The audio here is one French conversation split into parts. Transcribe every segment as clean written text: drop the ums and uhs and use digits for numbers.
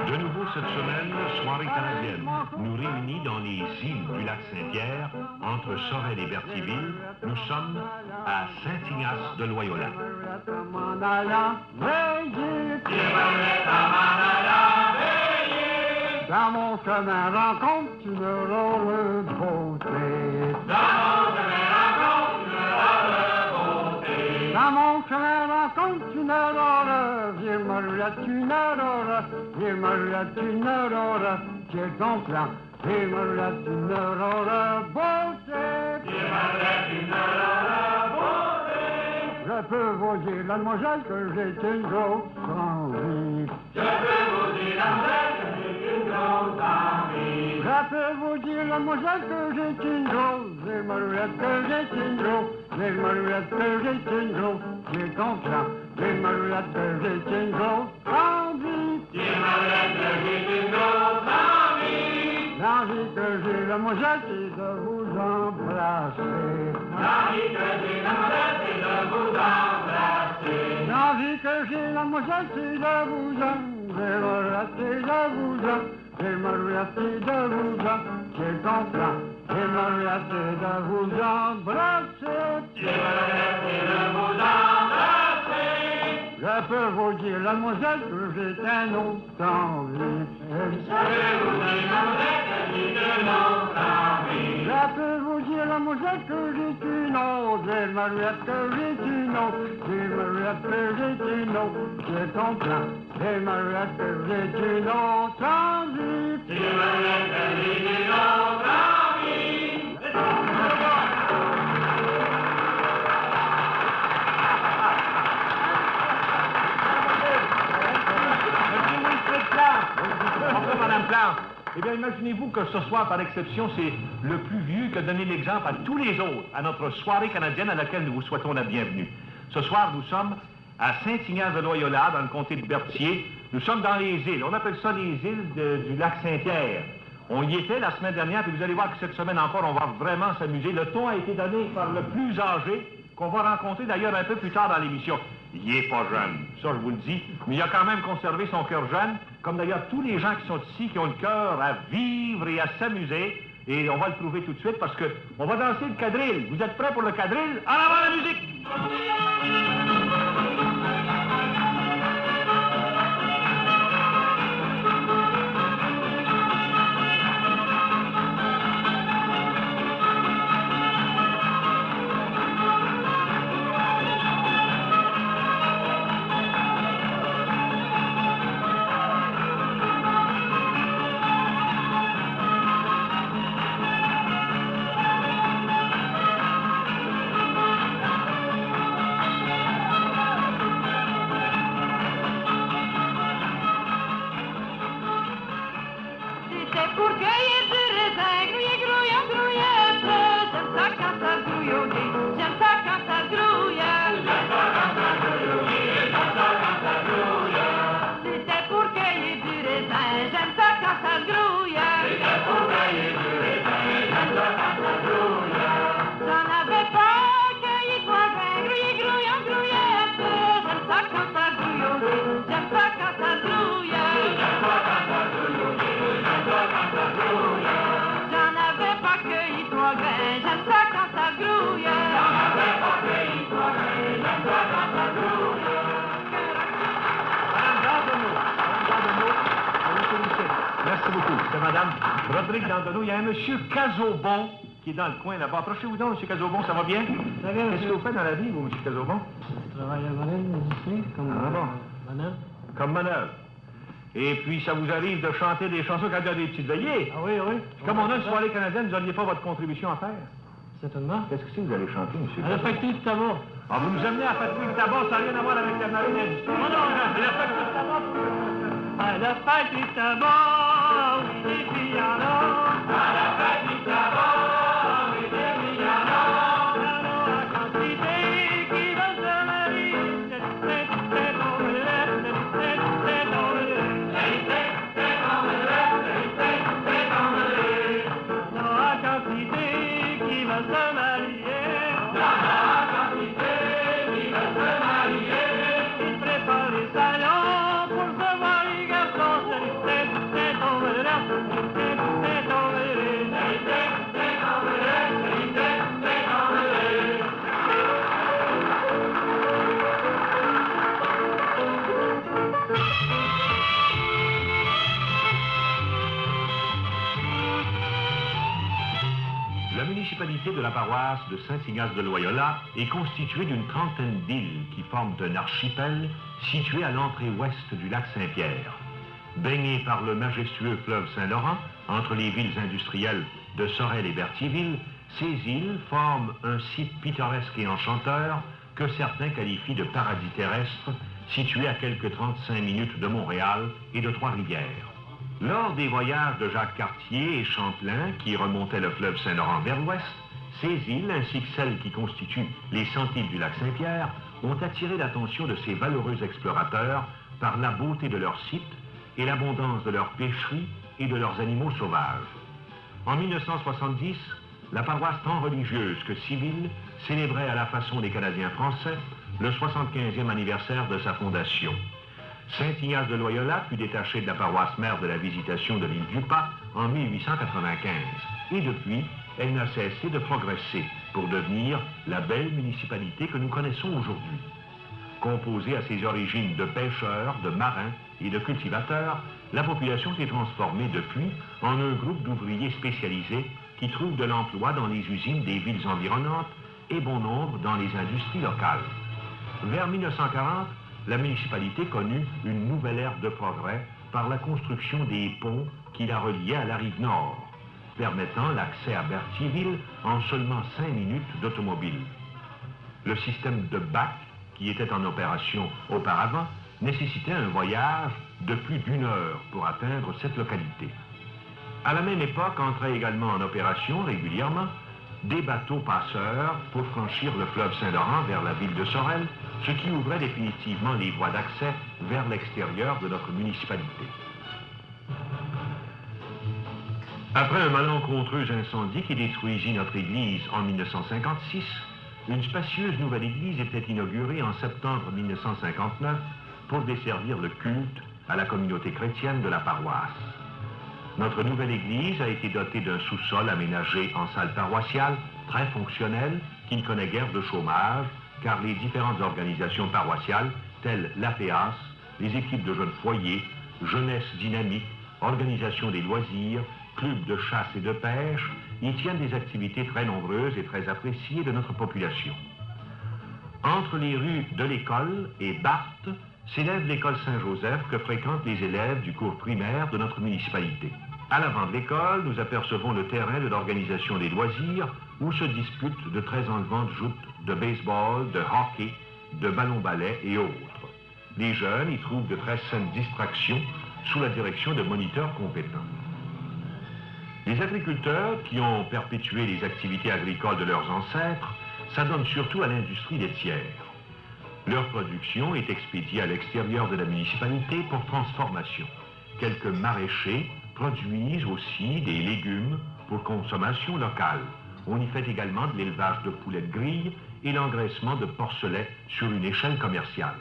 De nouveau cette semaine, soirée canadienne nous réunit dans les îles du lac Saint-Pierre, entre Sorel et Berthierville. Nous sommes à Saint-Ignace de Loyola. Dans mon chemin rencontre une rôle beauté. Dans mon chemin rencontre une aurore, viens me une aurore, viens me une aurore, qui est ton plan, viens me une aurore beauté. Viens me une aurore beauté. Je peux vous dire, mademoiselle, que j'ai une grosse envie. Je peux vous dire, mademoiselle, que j'ai une grosse envie. Je peux vous dire, mademoiselle, que j'ai une grosse, viens me que j'ai une grosse. Les marouettes que j'ai une grosse, j'ai confiant. Les marouettes que j'ai une grosse envie. Les marouettes que j'ai une grosse envie. L'envie que j'ai, la moselle, c'est de vous embrasser. L'envie que j'ai, la moselle, c'est de vous embrasser. L'envie que j'ai, la moselle, c'est de vous embrasser. Les marouettes, c'est de vous embrasser. Les marouettes, c'est de vous embrasser. J'ai confiant. Les marouettes, c'est de vous embrasser. De vous embrasser. Je peux vous dire, mademoiselle, que j'ai un autre envie. Je peux vous dire, mademoiselle, que j'ai un autre envie. Je peux vous dire, mademoiselle, que j'ai une autre. Les marouettes, que j'ai une autre. Les marouettes, que j'ai une autre. J'ai ton plan. Les marouettes, que j'ai une autre envie. Les marouettes, que j'ai une autre envie. Bonjour, Madame Plante. Eh bien, imaginez-vous que ce soir, par exception, c'est le plus vieux qui a donné l'exemple à tous les autres, à notre soirée canadienne à laquelle nous vous souhaitons la bienvenue. Ce soir, nous sommes à Saint-Ignace de Loyola, dans le comté de Berthier. Nous sommes dans les îles. On appelle ça les îles du lac Saint-Pierre. On y était la semaine dernière, puis vous allez voir que cette semaine encore, on va vraiment s'amuser. Le ton a été donné par le plus âgé, qu'on va rencontrer d'ailleurs un peu plus tard dans l'émission. Il n'est pas jeune, ça je vous le dis, mais il a quand même conservé son cœur jeune, comme d'ailleurs tous les gens qui sont ici, qui ont le cœur à vivre et à s'amuser. Et on va le prouver tout de suite parce qu'on va danser le quadrille. Vous êtes prêts pour le quadrille? En avant la musique! Merci beaucoup. C'est Madame Rodrigue Dandonneau. Il y a un monsieur Cazobon qui est dans le coin là-bas. Approchez-vous donc, monsieur Cazobon, ça va bien? Ça va bien. Qu'est-ce que vous faites dans la vie, vous, monsieur Cazobon? Je travaille à Marine, ici, comme manœuvre. Comme manœuvre. Et puis, ça vous arrive de chanter des chansons quand il y a des petites veillées? Ah oui, oui. Comme on a une soirée canadienne, vous n'auriez pas votre contribution à faire? Certainement. Qu'est-ce que c'est que vous allez chanter, monsieur? À la facture de tabac. Ah, vous nous amenez à la facture de tabac, ça n'a rien à voir avec la marine industrie. Non, non, à la facture de tabac. À la facture de tabac, oui, des pianos. À la facture de tabac, oui, des pianos. Pianos à quantité qui va se marier. Il prépare les salons pour se municipalité de la paroisse de Saint-Ignace de Loyola est constituée d'une trentaine d'îles qui forment un archipel situé à l'entrée ouest du lac Saint-Pierre. Baigné par le majestueux fleuve Saint-Laurent, entre les villes industrielles de Sorel et Berthierville, ces îles forment un site pittoresque et enchanteur que certains qualifient de paradis terrestre, situé à quelques 35 minutes de Montréal et de Trois-Rivières. Lors des voyages de Jacques Cartier et Champlain, qui remontaient le fleuve Saint-Laurent vers l'ouest, ces îles, ainsi que celles qui constituent les Cent-Îles du lac Saint-Pierre, ont attiré l'attention de ces valeureux explorateurs par la beauté de leurs sites et l'abondance de leurs pêcheries et de leurs animaux sauvages. En 1970, la paroisse tant religieuse que civile célébrait à la façon des Canadiens français le 75e anniversaire de sa fondation. Saint-Ignace de Loyola fut détaché de la paroisse mère de la Visitation de l'île du Pas en 1895 et depuis, elle n'a cessé de progresser pour devenir la belle municipalité que nous connaissons aujourd'hui. Composée à ses origines de pêcheurs, de marins et de cultivateurs, la population s'est transformée depuis en un groupe d'ouvriers spécialisés qui trouvent de l'emploi dans les usines des villes environnantes et bon nombre dans les industries locales. Vers 1940, la municipalité connut une nouvelle ère de progrès par la construction des ponts qui la reliaient à la rive nord, permettant l'accès à Berthierville en seulement 5 minutes d'automobile. Le système de bac, qui était en opération auparavant, nécessitait un voyage de plus d'1 heure pour atteindre cette localité. À la même époque, entraient également en opération régulièrement des bateaux passeurs pour franchir le fleuve Saint-Laurent vers la ville de Sorel, ce qui ouvrait définitivement les voies d'accès vers l'extérieur de notre municipalité. Après un malencontreux incendie qui détruisit notre église en 1956, une spacieuse nouvelle église était inaugurée en septembre 1959 pour desservir le culte à la communauté chrétienne de la paroisse. Notre nouvelle église a été dotée d'un sous-sol aménagé en salle paroissiale, très fonctionnelle, qui ne connaît guère de chômage, car les différentes organisations paroissiales, telles l'APEAS, les équipes de jeunes foyers, jeunesse dynamique, organisation des loisirs, clubs de chasse et de pêche, y tiennent des activités très nombreuses et très appréciées de notre population. Entre les rues de l'École et Barthes, s'élève l'école Saint-Joseph que fréquentent les élèves du cours primaire de notre municipalité. À l'avant de l'école, nous apercevons le terrain de l'organisation des loisirs où se disputent de très enlevantes joutes de baseball, de hockey, de ballon-ballet et autres. Les jeunes y trouvent de très saines distractions sous la direction de moniteurs compétents. Les agriculteurs qui ont perpétué les activités agricoles de leurs ancêtres s'adonnent surtout à l'industrie laitière. Leur production est expédiée à l'extérieur de la municipalité pour transformation. Quelques maraîchers produisent aussi des légumes pour consommation locale. On y fait également de l'élevage de poulets de grille et l'engraissement de porcelets sur une échelle commerciale.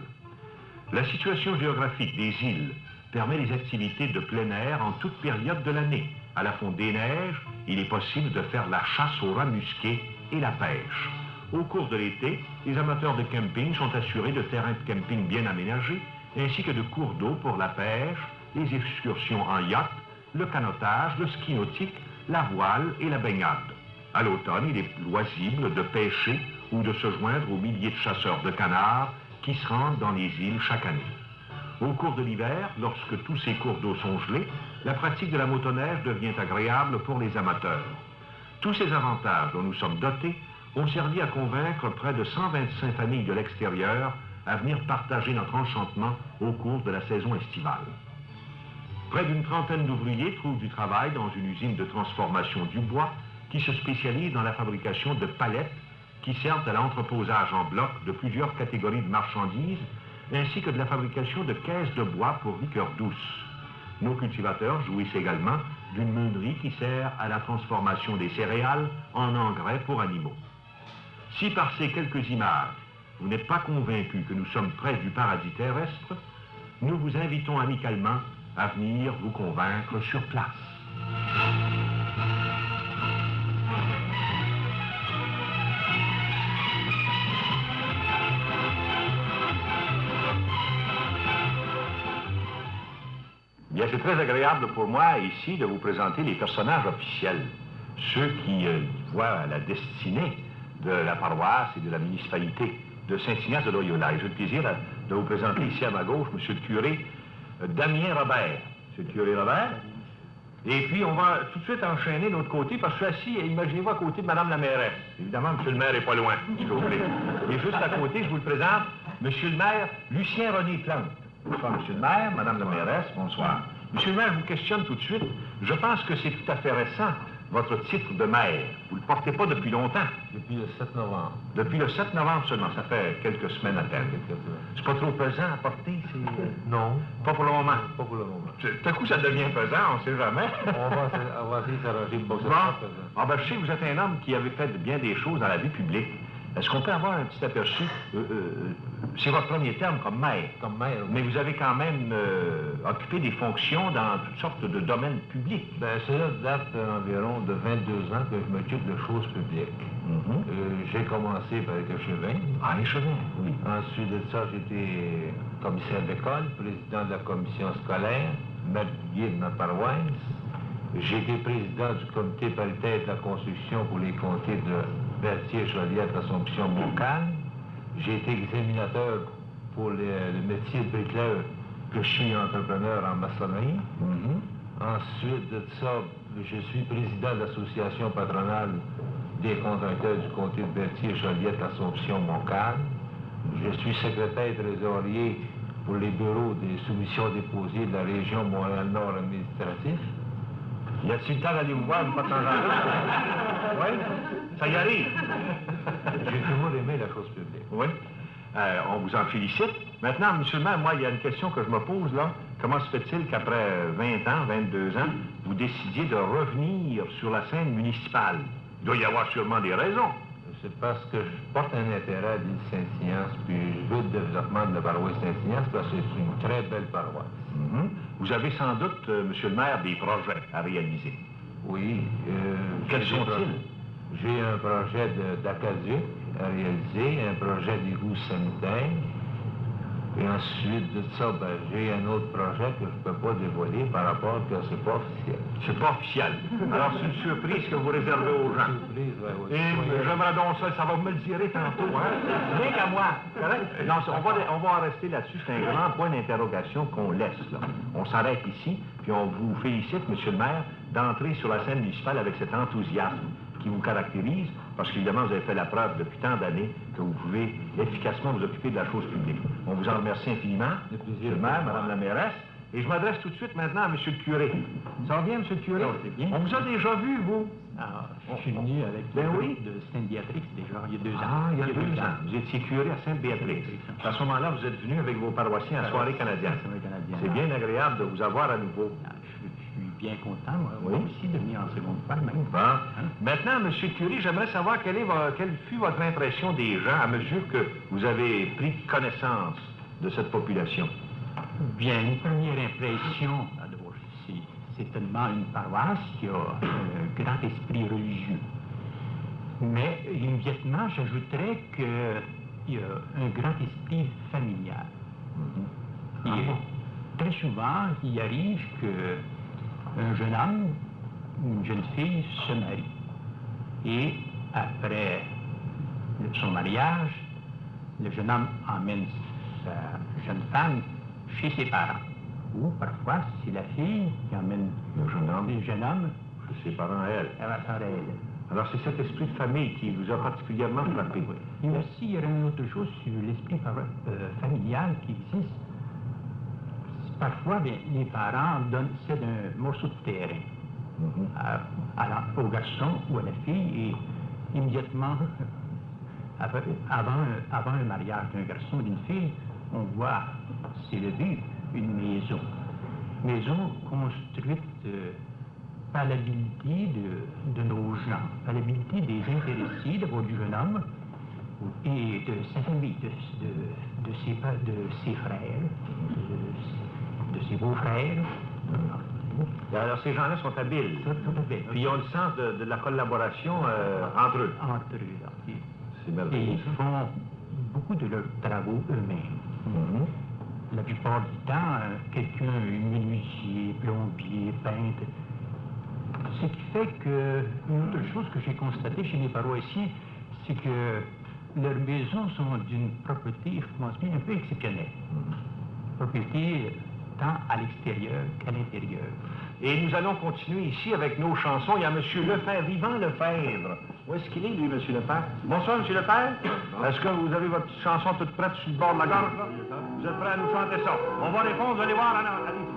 La situation géographique des îles permet les activités de plein air en toute période de l'année. À la fonte des neiges, il est possible de faire la chasse au rat musqué et la pêche. Au cours de l'été, les amateurs de camping sont assurés de terrains de camping bien aménagés, ainsi que de cours d'eau pour la pêche, les excursions en yacht, le canotage, le ski nautique, la voile et la baignade. À l'automne, il est loisible de pêcher ou de se joindre aux milliers de chasseurs de canards qui se rendent dans les îles chaque année. Au cours de l'hiver, lorsque tous ces cours d'eau sont gelés, la pratique de la motoneige devient agréable pour les amateurs. Tous ces avantages dont nous sommes dotés ont servi à convaincre près de 125 familles de l'extérieur à venir partager notre enchantement au cours de la saison estivale. Près d'une trentaine d'ouvriers trouvent du travail dans une usine de transformation du bois qui se spécialise dans la fabrication de palettes qui servent à l'entreposage en bloc de plusieurs catégories de marchandises, ainsi que de la fabrication de caisses de bois pour liqueurs douces. Nos cultivateurs jouissent également d'une meunerie qui sert à la transformation des céréales en engrais pour animaux. Si par ces quelques images, vous n'êtes pas convaincus que nous sommes près du paradis terrestre, nous vous invitons amicalement à venir vous convaincre sur place. Bien, c'est très agréable pour moi ici de vous présenter les personnages officiels. ceux qui voient la destinée de la paroisse et de la municipalité de Saint-Ignace de Loyola. Et j'ai le plaisir de vous présenter ici à ma gauche, monsieur le curé Damien Robert. Monsieur le curé Robert. Et puis, on va tout de suite enchaîner de l'autre côté, parce que je suis assis, imaginez-vous, à côté de Madame la mairesse. Évidemment, monsieur le maire n'est pas loin, s'il vous plaît. Et juste à côté, je vous le présente, monsieur le maire Lucien René Plante. Bonsoir, monsieur le maire, Madame la mairesse, bonsoir. Monsieur le maire, je vous questionne tout de suite. Je pense que c'est tout à fait récent, votre titre de maire. Vous ne le portez pas depuis longtemps. Depuis le 7 novembre. Depuis le 7 novembre seulement, ça fait quelques semaines à peine. C'est pas trop pesant à porter, c'est... Non. Pas pour le moment. Pas pour le moment. Tout à coup, ça devient pesant, on ne sait jamais. on va essayer de s'arranger le bon. Ah ben, je sais que vous êtes un homme qui avait fait bien des choses dans la vie publique. Est-ce qu'on peut avoir un petit aperçu? C'est votre premier terme comme maire. Comme maire, oui. Mais vous avez quand même occupé des fonctions dans toutes sortes de domaines publics. Ben, cela date environ de 22 ans que je m'occupe de choses publiques. J'ai commencé par être échevin. Ah, échevin, oui. Ensuite de ça, j'étais commissaire d'école, président de la commission scolaire, maître guide de ma paroisse. J'ai été président du comité paritaire de la construction pour les comtés de Berthier, Joliette, Assomption, Montcalm. J'ai été examinateur pour le métier de bricoleur, que je suis entrepreneur en maçonnerie. Ensuite de ça, je suis président de l'association patronale des contracteurs du comté de Berthier, Joliette, Assomption, Montcalm. Je suis secrétaire trésorier pour les bureaux des soumissions déposées de la région Montréal-Nord administratif. Y a-t-il le temps d'aller vous voir une fois de temps en temps? Oui? Ça y arrive. J'ai toujours aimé la chose publique. Oui. On vous en félicite. Maintenant, monsieur le maire, moi, il y a une question que je me pose, là. Comment se fait-il qu'après 20 ans, 22 ans, vous décidiez de revenir sur la scène municipale? Il doit y avoir sûrement des raisons. C'est parce que je porte un intérêt à l'île Saint-Ignace, puis je veux le développement de la paroisse Saint-Ignace, parce que c'est une très belle paroisse. Vous avez sans doute, monsieur le maire, des projets à réaliser. Oui. Quels sont-ils? J'ai un projet d'aquaduc à réaliser, un projet d'égout sanitaire. Et ensuite de ça, j'ai un autre projet que je ne peux pas dévoiler par rapport que c'est pas officiel. C'est pas officiel. Alors, c'est une surprise que vous réservez aux gens. Surprise, oui. Et j'aimerais donc ça va vous me le dire tantôt, hein? Rien qu'à moi, correct? Non, on va en rester là-dessus. C'est un grand point d'interrogation qu'on laisse, là. On s'arrête ici, puis on vous félicite, monsieur le maire, d'entrer sur la scène municipale avec cet enthousiasme qui vous caractérise, parce qu'évidemment, vous avez fait la preuve depuis tant d'années que vous pouvez efficacement vous occuper de la chose publique. On vous en remercie infiniment, monsieur le maire, madame la mairesse, et je m'adresse tout de suite maintenant à monsieur le curé. Ça va bien, monsieur le curé? Ça va bien. On vous a déjà vu, vous? Ah, je suis venu avec Ben le oui. groupe de Sainte-Béatrix déjà, il y a 2 ans. Ah, il y a 2 ans. Vous étiez curé à Sainte-Béatrix. À ce moment-là, vous êtes venu avec vos paroissiens à la soirée canadienne. C'est bien agréable de vous avoir à nouveau. Ah, je suis bien content, moi Oui. aussi, de venir en seconde fois même. Bon. Maintenant, monsieur le curé, j'aimerais savoir quelle fut votre impression des gens à mesure que vous avez pris connaissance de cette population. Bien, une première impression, d'abord, c'est tellement une paroisse qui a un grand esprit religieux. Mais immédiatement, j'ajouterais qu'il y a un grand esprit familial. Et très souvent, il arrive qu'un jeune homme ou une jeune fille se marie. Et après son mariage, le jeune homme emmène sa jeune femme chez ses parents. Ou parfois, c'est la fille qui emmène le jeune homme Ses parents à elle. à elle. Alors, c'est cet esprit de famille qui vous a particulièrement frappé. Et aussi, il y aurait une autre chose sur l'esprit familial qui existe. Parfois, bien, les parents cèdent un morceau de terrain au garçon ou à la fille et immédiatement, avant un mariage d'un garçon et d'une fille, on voit s'élever une maison. Maison construite par l'habilité de nos gens, par l'habilité des intéressés, d'abord du jeune homme et de sa famille, de ses frères, de ses beaux-frères. Alors, ces gens-là sont habiles. Puis ils ont le sens de la collaboration entre eux. Entre eux. Là. C'est Et merveilleux. ils font beaucoup de leurs travaux eux-mêmes. La plupart du temps, quelqu'un, menuisier, plombier, peintre, Ce qui fait que, une autre chose que j'ai constatée chez mes paroissiens, c'est que leurs maisons sont d'une propreté, je pense bien, un peu exceptionnelle. Propriété tant à l'extérieur qu'à l'intérieur. Et nous allons continuer ici avec nos chansons. Il y a M. Lefebvre, Yvan Lefebvre. Où est-ce qu'il est, lui, M. Lefebvre? Bonsoir, M. Lefebvre. Est-ce que vous avez votre petite chanson toute prête sur le bord de la gorge, là? Vous êtes prêt à nous chanter ça? On va répondre, vous allez voir. Allez-y.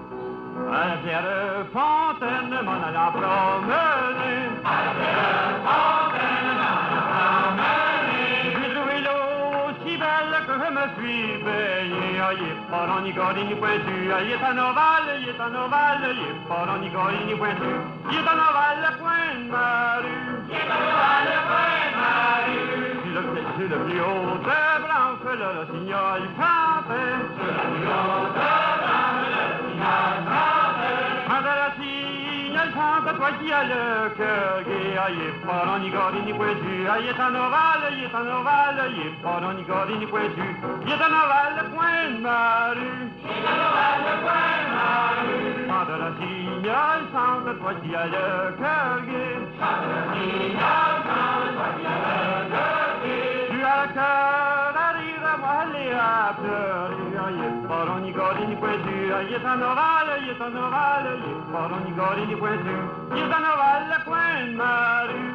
À la terre fontaine, m'en allant promener. À la terre fontaine, m'en allant promener. J'ai trouvé l'eau si belle que je me suis baigné. Il est pas dans ni gordi ni pointu. Il est en ovale, il est en ovale. Il est pas dans ni gordi ni pointu. Il est en ovale, le coin de ma rue. Il est en ovale, le coin de ma rue. Sur le plus haut de branche, le rossignol chantait. Sur le plus haut de branche, le rossignol chantait. Quand le rossignol chante, toi qui as le cœur gai, il est pas dans ni gordi ni pointu. Il est en ovale, il est en ovale. Il est pas dans ni gordi ni pointu. Il est en ovale, le coin de ma rue. Il est en ovale, le coin de ma rue. Quand le rossignol chante, toi qui as le cœur gai. Quand le rossignol chante, toi qui as le cœur gai. Tu as le cœur à rire, moi les à pleurer. Il est pas dans ni gordi ni pointu. Il est en ovale, il est en ovale. Il est pas dans ni gordi ni pointu. Il est en ovale, le coin de ma rue.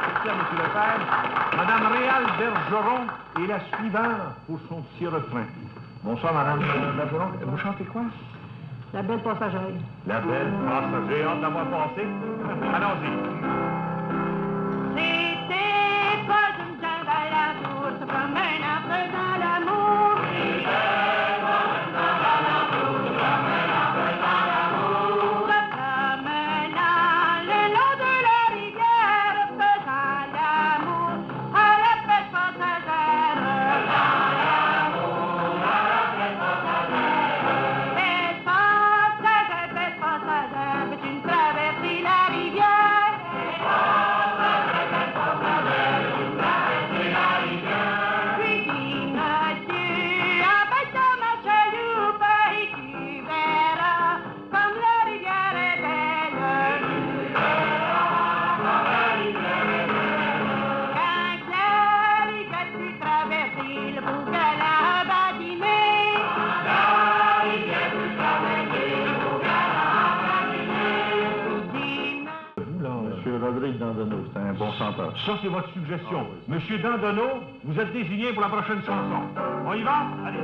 Merci à M. Lefebvre. Madame Réal Bergeron est la suivante pour son petit refrain. Bonsoir, Madame Bergeron. Vous chantez quoi? La belle passagère. La belle passagère, hâte d'avoir passé. Allons-y. C'était pas une jambe à la source comme un arbre dans l'amour. C'était pas une jambe à la source comme un arbre dans l'amour. Se promenant le long de la rivière, faisant l'amour à la belle passagère. Faisant l'amour à la belle passagère. Belle passagère, veux-tu traverser la rivière? C'est un bon chanteur. Ça, c'est votre suggestion. Monsieur Dandonneau, vous êtes désigné pour la prochaine chanson. On y va? Allez-y.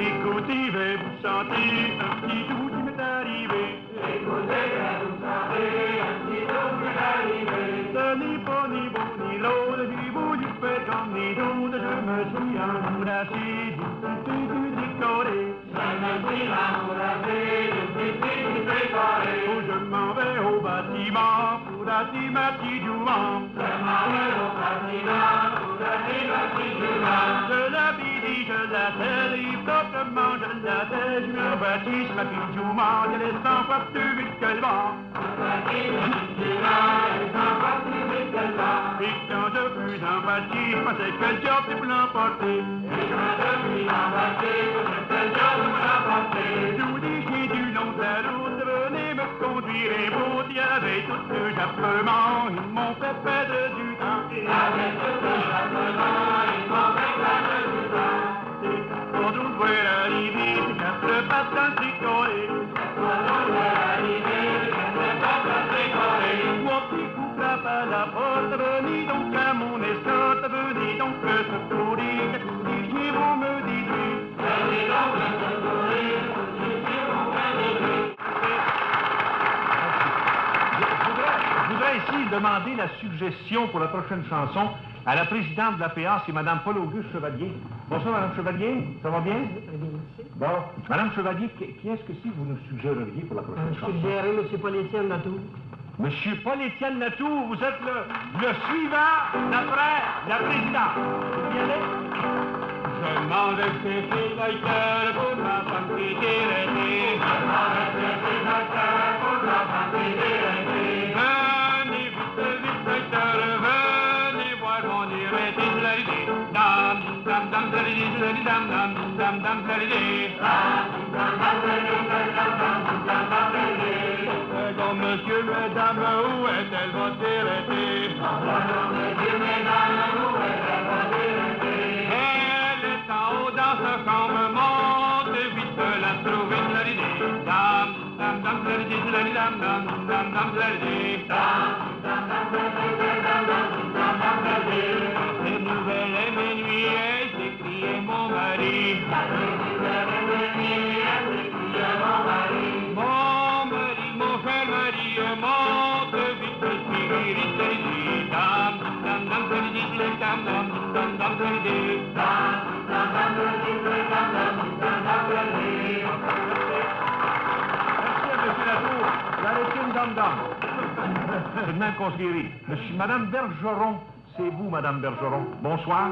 Écoutez, vais-vous chanter un petit doux qui m'est arrivé. Écoutez, vais-vous chanter un petit doux qui m'est arrivé. Ce n'est pas ni beau ni l'autre, ni beau du fait comme ni d'autres. Je me suis amouraché du petit du décoré. Je me suis amouraché du petit du décoré. Oh, je m'en vais au bâtiment pour dater ma petite jouvent. Je m'en vais au bâtiment pour dater ma petite jouvent. Je l'habille, je la telle, et proprement je la telle. Je me bâtis ma petite jouvent, elle est 100 fois plus vite que le vent. Je bâtis ma petite jouvent, elle est 100 fois plus vite que le vent. Et quand je fus en bâti, je pensais que le job c'est pour l'emporter. Et quand je fus en bâti, je pensais que le job c'est pour l'emporter. Tout déchier du long de la route, venez me conduire et beau, il y avait tout le jappement, ils m'ont fait perdre du temps. Il y avait tout le jappement, ils m'ont fait perdre du temps. C'est quand on voit arriver, c'est quatre pattes dans le décoré. C'est quand on voit arriver, c'est quatre pattes dans le décoré. Mon petit coup frappe à la porte, venez donc à mon escorte, venez donc me secourir, que tous les chiens vont me détruire. Venez donc me secourir, que tous les chiens vont me détruire. Je voudrais ici demander la suggestion pour la prochaine chanson à la présidente de la PA, c'est Mme Paul-Auguste Chevalier. Bonsoir, Mme Chevalier. Ça va bien? Très bien, merci. Bon. Mme Chevalier, qui est-ce que si vous nous suggéreriez pour la prochaine chanson? Suggérer M. Paul-Étienne Latour. Monsieur Paul-Étienne Latour, vous êtes le suivant d'après la présidente. Vous y allez? Je m'en vais chercher le cœur pour ma femme qui est restée. Je m'en vais chercher le cœur pour ma femme qui est restée. Venez vite, docteur, venez voir mon irrété de l'arrivée. Dam, dam, dam, dalidi, dalidi, dam, dam, dam, dam, dalidi. Dam, dam, dam, dalidi, dam, dam, dam, dalidi. mesdames, où est-elle votre vérité? Elle est en haut dans ce camp, me monte vite la trouver de la l'idée. Dame, dame, dame, la l'idée, la l'idée, dame, dame, dame, dame, la l'idée. Cette nouvelle est mes nuits, elle s'écriait mon mari. Mon mari, mon cher mari, monte vite, spirite, la l'idée. Dame, dame, dame, la l'idée, dame, dame, dame, dame, la l'idée. Merci, Latour. La Létine dame-dame. C'est de même qu'on se guérit. Madame Bergeron, c'est vous, Madame Bergeron. Bonsoir.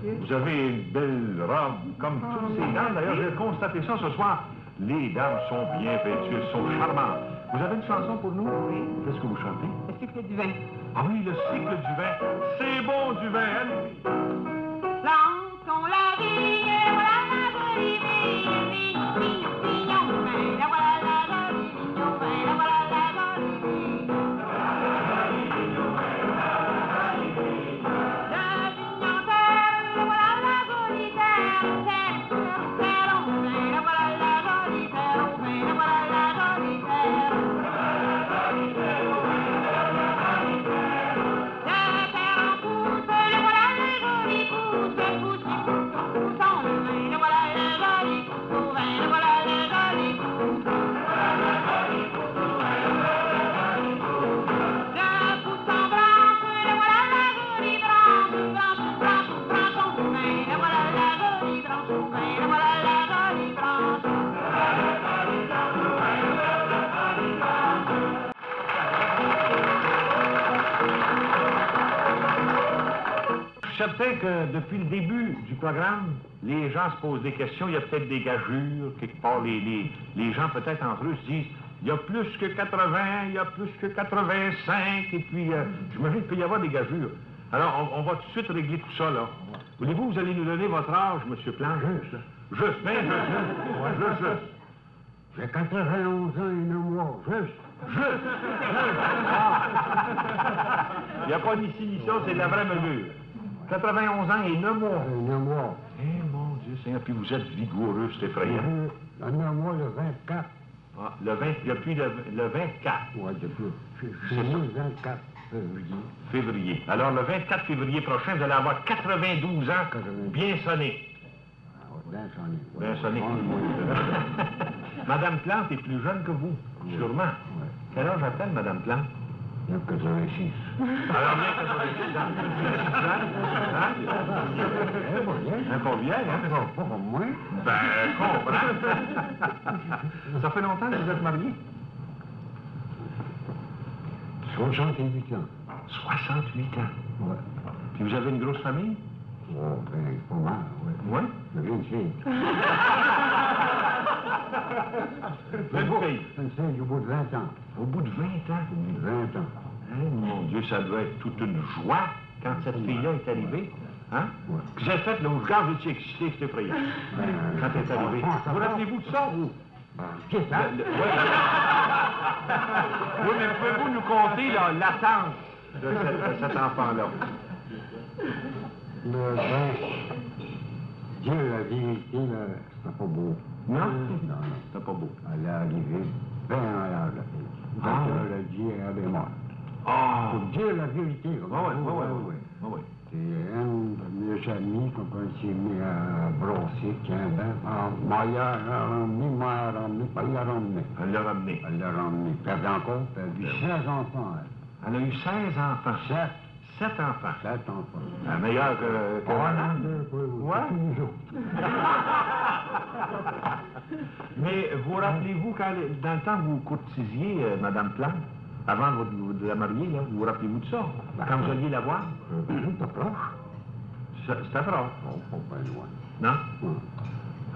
Vous avez une belle robe, comme toutes ces dames. D'ailleurs, j'ai constaté ça ce soir. Les dames sont bien vêtues, sont charmantes. Vous avez une chanson pour nous? Oui. Qu'est-ce que vous chantez? Le cycle du vin. Ah oui, le cycle du vin. C'est bon du vin, allez-y. Plantons la vigne, voilà la jolie vigne, vigne, vigne au vin, la voilà la jolie vigne au vin, la voilà la jolie vigne. La vigne en terre, la voilà la jolie terre, terre au vin, la voilà la jolie terre au vin, la voilà la jolie terre. La terre en pousse, la voilà la jolie pousse, pousse, pousse en vin, la voilà la jolie pousse au vin, la voilà la jolie pousse. La pousse en branche, la voilà la jolie branche, branche, branche, branche au vin, la voilà la jolie branche au vin, la voilà la jolie branche. Je suis certain que depuis le début du programme, les gens se posent des questions. Il y a peut-être des gageures. Quelque part, les gens, peut-être entre eux, se disent il y a plus que 80, il y a plus que 85. Et puis, j'imagine qu'il peut y avoir des gageures. Alors, on va tout de suite régler tout ça, là. Voulez-vous, vous allez nous donner votre âge, M. Plante? Juste, bien juste. J'ai 91 ans et 9 mois, juste. Il n'y a pas d'ici ni ça, c'est de la vraie mesure. 91 ans et 9 mois. 9 mois. Eh, mon Dieu Seigneur, puis vous êtes vigoureux, c'est effrayant. Le 9 mois, le 24. Ah, depuis le 24. Ouais, depuis. C'est né le 24 février. Février. Alors, le 24 février prochain, vous allez avoir 92 ans, bien sonné. Ah, ouais, bien sonné. Bien sonné. Madame Plante est plus jeune que vous, sûrement. Ouais. Quel âge a-t-elle, Madame Plante? Il y a 86. Alors, bien 86 ans. Un peu vieille, hein? Pas comme moi. Ben, comprends. Ça fait longtemps que vous êtes mariés? 68 ans. 68 ans. Ouais. Puis vous avez une grosse famille? Oh, ben, pas mal, ouais. Oui? J'ai une fille. Une fille? Une fille au bout de 20 ans. Au bout de 20 ans? 20 ans. Hein, mon Dieu, ça doit être toute une joie quand cette fille-là est arrivée. Hein? Ouais. Que j'ai fait, là, où je garde, j'étais excité, c'est effrayant. Quand elle est arrivée. Vous rappelez-vous de ça, ou? Qu'est-ce que ça? Oui, mais pouvez-vous nous conter là, l'attente de cet enfant-là? Le ben, Dieu, la vérité, là, c'était pas beau. Non? Non. C'était pas beau. Elle est arrivée bien malade, la fille. Ah. Donc, elle a dit, elle est morte. Ah! Pour dire la vérité. Oui. Et un de mes amis, quand on s'est mis à brosser, tiens, ben, il l'a ramené, pas il l'a ramené. Elle l'a ramené. Elle l'a ramené. Puis elle a encore, elle a eu 16 enfants, elle. Elle a eu 16 enfants. 7 enfants. 7 enfants. La meilleure que Ouais. Tous les autres. Mais vous rappelez-vous, dans le temps que vous courtisiez Mme Plante, avant de la marier, là, vous rappelez-vous de ça? Quand vous alliez la voir? C'était proche. C'était proche. Pas bien loin. Non? Ouais.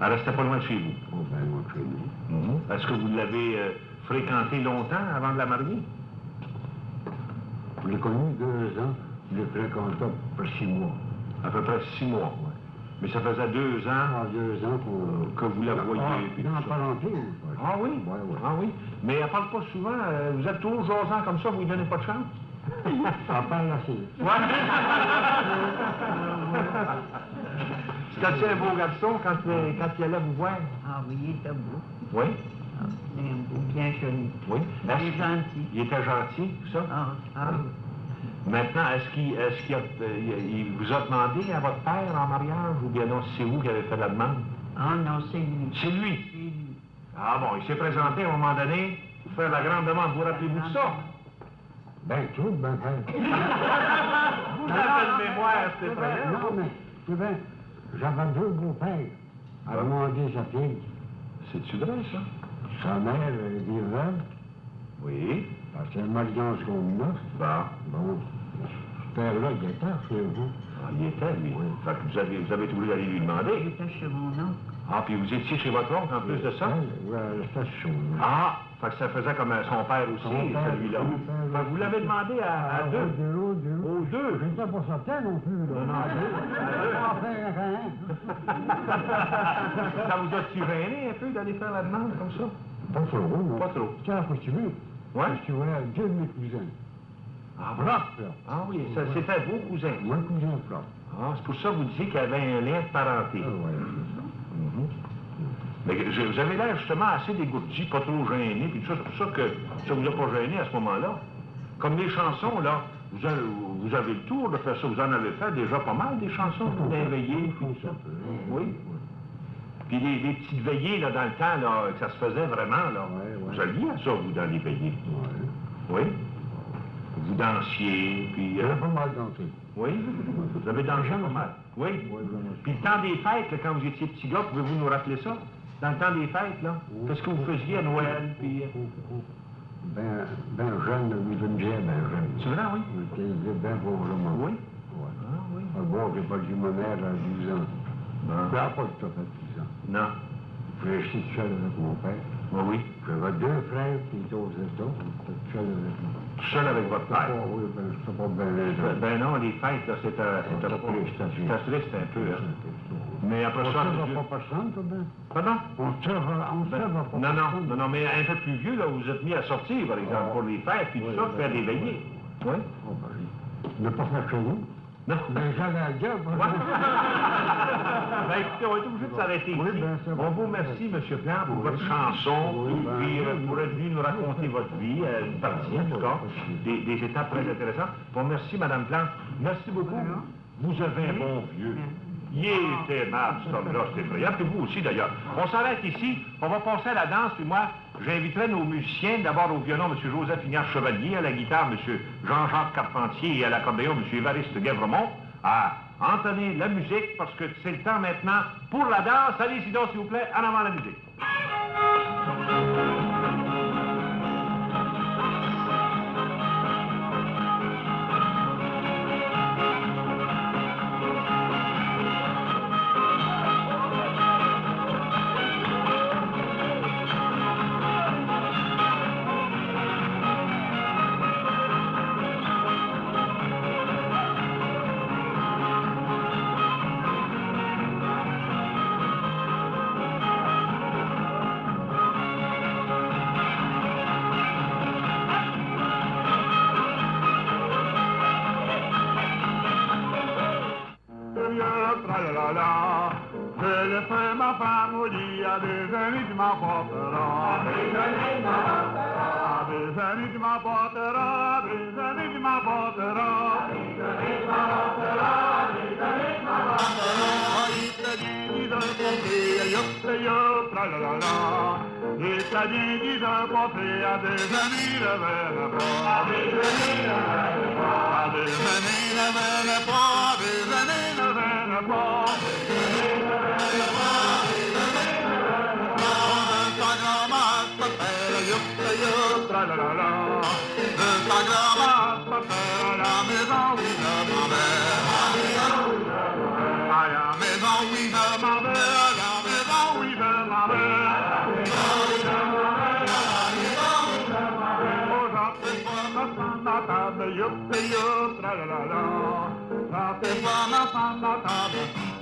Elle restait pas loin de chez vous. Pas bien loin de chez nous. Est-ce que vous l'avez fréquentée longtemps avant de la marier? Je l'ai connu 2 ans. Je l'ai fréquenté pour 6 mois. À peu près 6 mois. Ouais. Mais ça faisait 2 ans. 2 ans que vous la voyez. puis Dans tout ça. parenté. Ah oui? Ouais, ouais. Ah oui? Mais elle parle pas souvent. Vous êtes toujours jasant comme ça, vous lui donnez pas de chance? Ça parle assez. Ouais. C'était un beau garçon quand il allait vous voir? Ah oui, il était beau. Oui? Ah, bien joli. Oui. Il est gentil. Il était gentil, tout ça? Ah, Maintenant, est-ce qu'il vous a demandé à votre père en mariage ou bien non, c'est vous qui avez fait la demande? ah non, c'est lui. C'est lui? C'est lui. Ah bon, il s'est présenté à un moment donné pour faire la grande demande. Vous rappelez-vous de ça? Ben, tout, ben, frère. Vous avez une mémoire, c'est vrai. Non, mais, c'est bien, j'avais deux beaux-pères à demander sa fille. C'est-tu vrai, ça? Sa mère était veuve, Oui. parce qu'elle mariage comme neuf. Bon. Bon, ce père-là, il était chez vous. Ah, il était, lui. Fait que vous avez voulu aller lui Il demander. était chez mon oncle. Ah, puis vous étiez chez votre oncle en plus de ça? Ouais, c'était chaud. Ah, fait que ça faisait comme son père aussi, Son père, celui-là. son père, Fait que vous l'avez demandé à deux. Deux. Aux deux? Je n'étais pas certain non plus, là. Non, Pas faire un Ça vous a-tu gêné un peu d'aller faire la demande comme ça? Pas trop, non. Pas trop. Tiens, accostumé. Ouais? Parce que voilà, deux de mes cousins. Ah, Propre, là. Ah oui, ça c'était vos cousins. Moi, cousin propre. Ah, c'est pour ça que vous disiez qu'il y avait un lien de parenté. Ah, ouais, c'est ça. Mhm. Mais vous avez l'air justement assez dégourdi, pas trop gêné, puis tout ça, c'est pour ça que ça vous a pas gêné à ce moment-là. Comme les chansons, là, vous avez le tour de faire ça, vous en avez fait déjà pas mal, des chansons, d'éveiller, puis tout ça. Oui. Puis les petites veillées, là, dans le temps, là, que ça se faisait vraiment, là. Ouais, ouais. Vous alliez à ça, vous, dans les veillées. Ouais. Oui. Vous dansiez, puis... J'ai pas mal dansé. Oui, vous avez dansé pas mal. Oui. Ouais, vraiment. Puis le temps des fêtes, là, quand vous étiez petit gars, pouvez-vous nous rappeler ça? Dans le temps des fêtes, là? Qu'est-ce que vous faisiez à Noël, puis... Ben jeune, oui, je me disais ben jeune. C'est vrai, oui? J'étais bien pauvrement. Oui? Ouais. Ah, oui. Bon, j'ai pas dit ma mère à 12 ans. Bon. Je n'ai pas tout à fait 10 ans. Non. J'ai resté tout seul avec mon père. Oui, oui. J'avais deux frères qui étaient aux États. J'étais tout seul avec moi. Tout seul avec votre père? Oui, ben, c'était pas bien heureux. Ben non, les fêtes, là, c'était C'était pas... triste, C'était triste un peu, hein? Mais après On ça... ne se pas personne, toi, ben. Pardon? On ne se va pas personne. Non, mais un peu plus vieux, là, vous êtes mis à sortir, par exemple, pour les fêtes, puis tout Oui, ça, oui, faire des oui, veillées. Oui? Oh, ben, ne pas faire chez nous. Non. Mais j'allais à la gueule. Ouais. Ben écoutez, on est obligé de s'arrêter Oui, ici. ben, c'est bon. On vous remercie, M. Plante, pour votre chanson, Oui, ben, puis pour être venu nous raconter votre vie, une partie en tout cas, des étapes très intéressantes. Bon, merci, Mme Plante. Merci beaucoup. Vous avez un bon vieux. Il est aimable, cet homme-là, c'est effrayant. Puis vous aussi, d'ailleurs. On s'arrête ici. On va passer à la danse, puis moi, j'inviterai nos musiciens, d'abord au violon, M. Joseph Ignace Chevalier, à la guitare, M. Jean-Jacques Carpentier, et à l'accordéon, M. Évariste Guèvremont, à entonner la musique, parce que c'est le temps maintenant pour la danse. Allez-y donc, s'il vous plaît, en avant la musique. Je le ferai ma femme au lit, à des amis tu m'apporteras. À des amis tu m'apporteras, à des amis tu m'apporteras. Les Italiens disent un portrait à des amis le verre pas. À des amis le verre pas. À des amis le verre pas. À des amis le verre pas.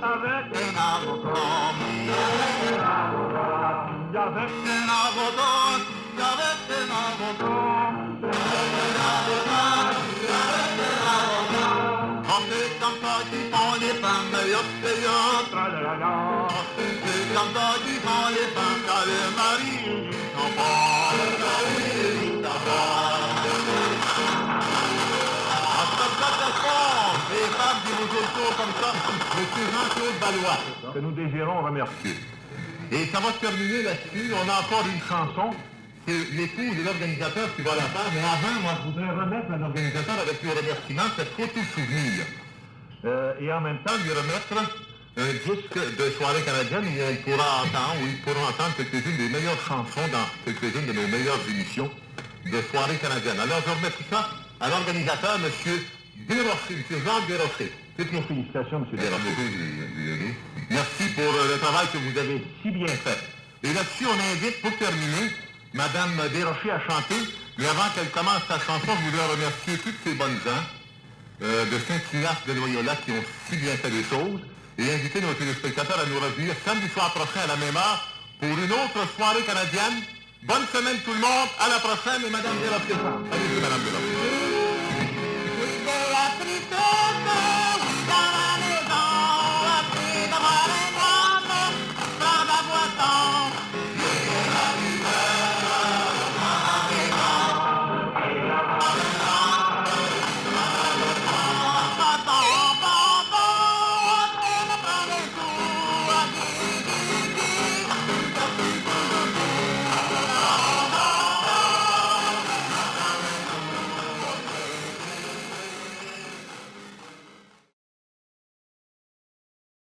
Avec un avocat. Que nous désirons remercier. Et ça va se terminer là-dessus. On a encore une chanson. C'est l'épouse de l'organisateur qui va la faire. Mais avant, moi, je voudrais remettre à l'organisateur avec le remerciement cette photo souvenir. Et en même temps, lui remettre un disque de soirée canadienne où on pourra entendre, où ils pourront entendre quelques-unes des meilleures chansons dans quelques-unes de nos meilleures émissions de soirée canadienne. Alors, je remets tout ça à l'organisateur, M. Desrochers, M. Jacques Desrochers. Toutes nos félicitations, M. Desrochers. Merci pour le travail que vous avez si bien fait. Et là-dessus, on invite, pour terminer, Mme Desrochers à chanter. Mais avant qu'elle commence sa chanson, je voudrais remercier toutes ces bonnes gens de Saint-Ignace de Loyola qui ont si bien fait les choses et inviter nos téléspectateurs à nous revenir samedi soir prochain à la même heure pour une autre soirée canadienne. Bonne semaine tout le monde, à la prochaine et Mme Desrochers. Allez-y, Mme Desrochers.